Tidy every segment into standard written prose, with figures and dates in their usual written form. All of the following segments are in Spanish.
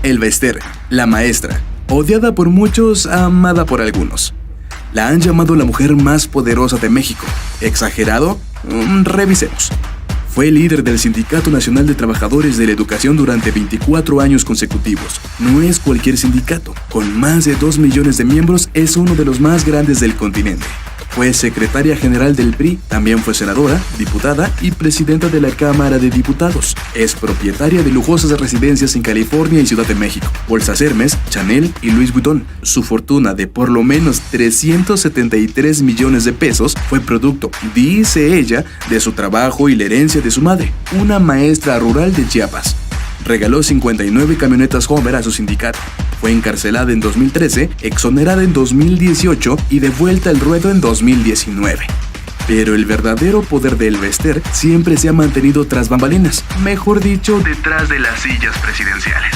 Elba Ester, la maestra, odiada por muchos, amada por algunos. La han llamado la mujer más poderosa de México. ¿Exagerado? Revisemos. Fue líder del Sindicato Nacional de Trabajadores de la Educación durante 24 años consecutivos. No es cualquier sindicato. Con más de 2 millones de miembros, es uno de los más grandes del continente. Fue secretaria general del PRI, también fue senadora, diputada y presidenta de la Cámara de Diputados. Es propietaria de lujosas residencias en California y Ciudad de México, bolsas Hermes, Chanel y Louis Vuitton. Su fortuna de por lo menos 373 millones de pesos fue producto, dice ella, de su trabajo y la herencia de su madre, una maestra rural de Chiapas. Regaló 59 camionetas Homer a su sindicato. Fue encarcelada en 2013, exonerada en 2018 y de vuelta al ruedo en 2019. Pero el verdadero poder de Elba Ester siempre se ha mantenido tras bambalinas, mejor dicho, detrás de las sillas presidenciales.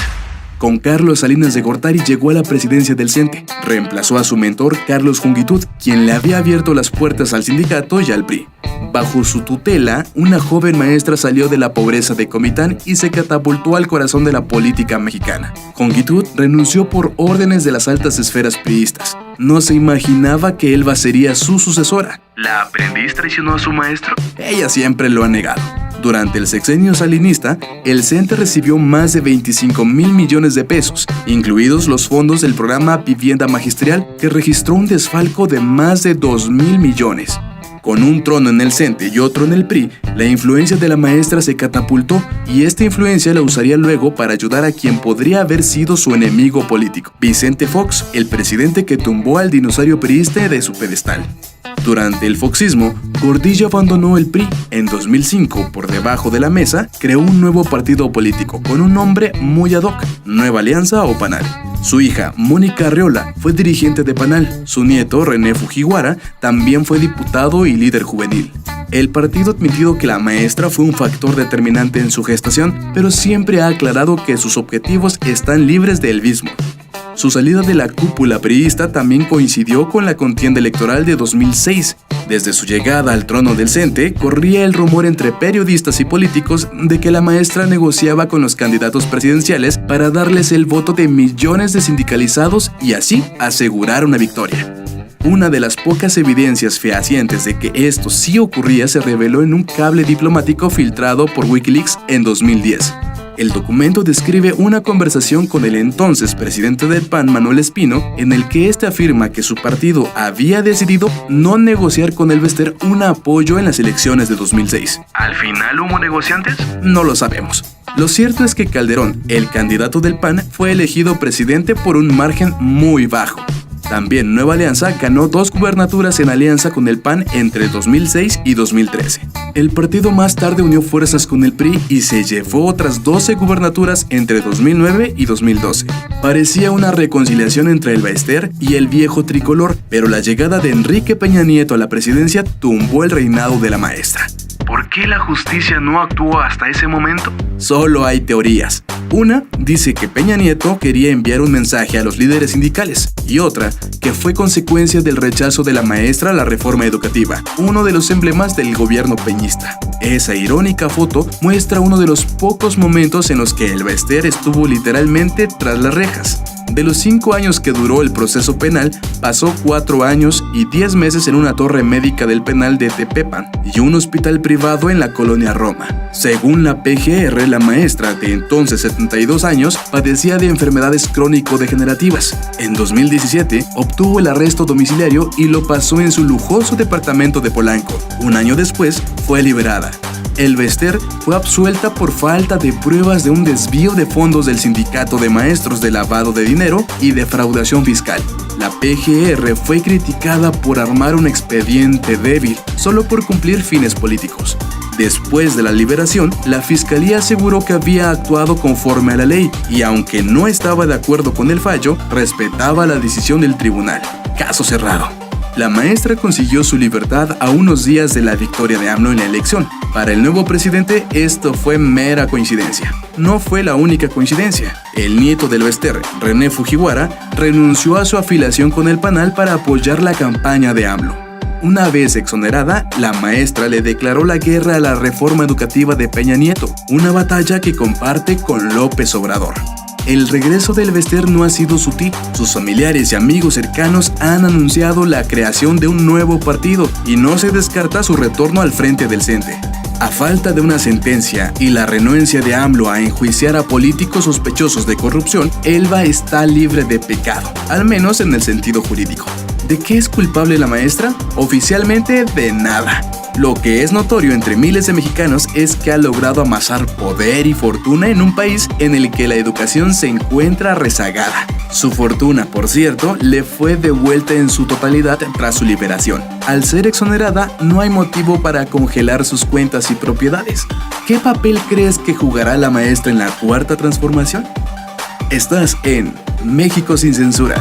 Con Carlos Salinas de Gortari llegó a la presidencia del CENTE. Reemplazó a su mentor, Carlos Jungitud, quien le había abierto las puertas al sindicato y al PRI. Bajo su tutela, una joven maestra salió de la pobreza de Comitán y se catapultó al corazón de la política mexicana. Jungitud renunció por órdenes de las altas esferas priistas. No se imaginaba que Elba sería su sucesora. ¿La aprendiz traicionó a su maestro? Ella siempre lo ha negado. Durante el sexenio salinista, el CENTE recibió más de 25,000 millones de pesos, incluidos los fondos del programa Vivienda Magisterial, que registró un desfalco de más de 2,000 millones. Con un trono en el CENTE y otro en el PRI, la influencia de la maestra se catapultó y esta influencia la usaría luego para ayudar a quien podría haber sido su enemigo político, Vicente Fox, el presidente que tumbó al dinosaurio priista de su pedestal. Durante el foxismo, Gordillo abandonó el PRI. En 2005, por debajo de la mesa, creó un nuevo partido político con un nombre muy ad hoc, Nueva Alianza o PANAL. Su hija, Mónica Arreola, fue dirigente de PANAL. Su nieto, René Fujiwara, también fue diputado y líder juvenil. El partido ha admitido que la maestra fue un factor determinante en su gestación, pero siempre ha aclarado que sus objetivos están libres de elvismo. Su salida de la cúpula priista también coincidió con la contienda electoral de 2006. Desde su llegada al trono del CENTE, corría el rumor entre periodistas y políticos de que la maestra negociaba con los candidatos presidenciales para darles el voto de millones de sindicalizados y así asegurar una victoria. Una de las pocas evidencias fehacientes de que esto sí ocurría se reveló en un cable diplomático filtrado por Wikileaks en 2010. El documento describe una conversación con el entonces presidente del PAN, Manuel Espino, en el que este afirma que su partido había decidido no negociar con Elba Ester un apoyo en las elecciones de 2006. ¿Al final hubo negociantes? No lo sabemos. Lo cierto es que Calderón, el candidato del PAN, fue elegido presidente por un margen muy bajo. También Nueva Alianza ganó 2 gubernaturas en alianza con el PAN entre 2006 y 2013. El partido más tarde unió fuerzas con el PRI y se llevó otras 12 gubernaturas entre 2009 y 2012. Parecía una reconciliación entre Elba Ester y el viejo tricolor, pero la llegada de Enrique Peña Nieto a la presidencia tumbó el reinado de la maestra. ¿Por qué la justicia no actuó hasta ese momento? Solo hay teorías. Una dice que Peña Nieto quería enviar un mensaje a los líderes sindicales y otra que fue consecuencia del rechazo de la maestra a la reforma educativa, uno de los emblemas del gobierno peñista. Esa irónica foto muestra uno de los pocos momentos en los que Elba Ester estuvo literalmente tras las rejas. De los 5 años que duró el proceso penal, pasó 4 años y 10 meses en una torre médica del penal de Tepepan y un hospital privado en la colonia Roma. Según la PGR, la maestra, de entonces 72 años, padecía de enfermedades crónico-degenerativas. En 2017, obtuvo el arresto domiciliario y lo pasó en su lujoso departamento de Polanco. Un año después, fue liberada. Elba Ester fue absuelta por falta de pruebas de un desvío de fondos del sindicato de maestros de lavado de dinero y defraudación fiscal. La PGR fue criticada por armar un expediente débil solo por cumplir fines políticos. Después de la liberación, la fiscalía aseguró que había actuado conforme a la ley y, aunque no estaba de acuerdo con el fallo, respetaba la decisión del tribunal. Caso cerrado. La maestra consiguió su libertad a unos días de la victoria de AMLO en la elección. Para el nuevo presidente, esto fue mera coincidencia. No fue la única coincidencia. El nieto de Elba Ester, René Fujiwara, renunció a su afiliación con el PANAL para apoyar la campaña de AMLO. Una vez exonerada, la maestra le declaró la guerra a la reforma educativa de Peña Nieto, una batalla que comparte con López Obrador. el regreso del Bester no ha sido sutil. Sus familiares y amigos cercanos han anunciado la creación de un nuevo partido y no se descarta su retorno al frente del CENTE. A falta de una sentencia y la renuencia de AMLO a enjuiciar a políticos sospechosos de corrupción, Elba está libre de pecado, al menos en el sentido jurídico. ¿De qué es culpable la maestra? Oficialmente de nada. Lo que es notorio entre miles de mexicanos es que ha logrado amasar poder y fortuna en un país en el que la educación se encuentra rezagada. Su fortuna, por cierto, le fue devuelta en su totalidad tras su liberación. Al ser exonerada, no hay motivo para congelar sus cuentas y propiedades. ¿Qué papel crees que jugará la maestra en la cuarta transformación? Estás en México sin censura.